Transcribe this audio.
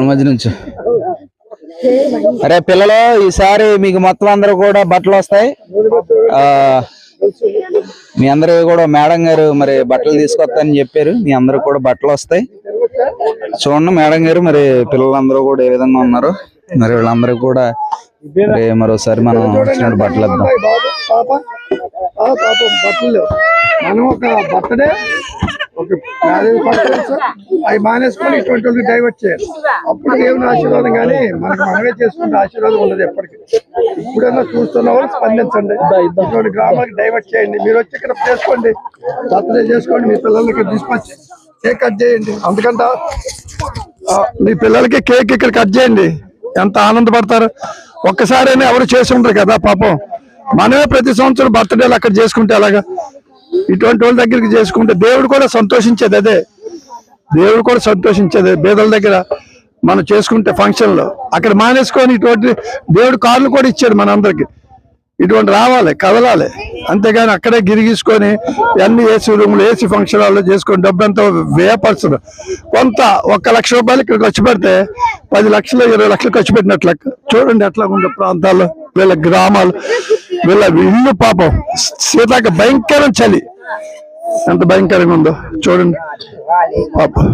మధ్య నుంచి అరే పిల్లలు ఈసారి మీకు మొత్తం అందరూ కూడా బట్టలు వస్తాయి. మీ అందరూ కూడా మేడం గారు మరి బట్టలు తీసుకొస్తానని చెప్పారు. మీ అందరూ కూడా బట్టలు వస్తాయి. చూడండి మేడం గారు మరి పిల్లలందరూ కూడా ఏ విధంగా ఉన్నారు. మరి వీళ్ళందరూ కూడా మరోసారి మనం వచ్చినట్టు బట్టలు ఇద్దాం. మనం ఒక బర్త్డే ఒక అవి మానేసుకొని ఇటువంటి వాళ్ళకి డైవర్ట్ చేయాలి. అప్పుడు దేవుని ఆశీర్వాదం కానీ మనకు మనమే చేసుకుంటే ఆశీర్వాదం ఉండదు ఎప్పటికీ. ఇప్పుడైనా చూస్తున్న వాళ్ళు స్పందించండి. ఇటువంటి గ్రామానికి డైవర్ట్ చేయండి. మీరు వచ్చి ఇక్కడ చేసుకోండి, బర్త్డే చేసుకోండి. మీ పిల్లలకి ఇక్కడ తీసుకొచ్చి కేక్ కట్ చేయండి. అందుకంట మీ పిల్లలకి కేక్ ఇక్కడ కట్ చేయండి. ఎంత ఆనందపడతారు. ఒక్కసారైనా ఎవరు చేసి ఉంటారు కదా పాపం. మనమే ప్రతి సంవత్సరం బర్త్డేలు అక్కడ చేసుకుంటే అలాగా ఇటువంటి వాళ్ళ దగ్గరికి చేసుకుంటే దేవుడు కూడా సంతోషించేది. అదే దేవుడు కూడా సంతోషించేది. పేదల దగ్గర మనం చేసుకుంటే ఫంక్షన్లో అక్కడ మానేసుకొని ఇటువంటి దేవుడు కార్లు కూడా ఇచ్చాడు మనందరికి. ఇటువంటి రావాలి, కదలాలి. అంతేగాని అక్కడే గిరిగీసుకొని అన్ని ఏసీ రూములు ఏసీ ఫంక్షన్ హాల్లో చేసుకొని డబ్బు వ్యయపరచదు. కొంత 1 లక్ష రూపాయలు ఇక్కడ ఖర్చు పెడితే 10 లక్షలు 20 లక్షలు ఖర్చు పెట్టినట్లు. చూడండి ఎట్లా ఉందో ప్రాంతాల్లో వీళ్ళ గ్రామాలు, వీళ్ళ ఇల్లు. పాపం శీతాక భయంకరం చలి ఎంత భయంకరంగా ఉందో చూడండి పాపం.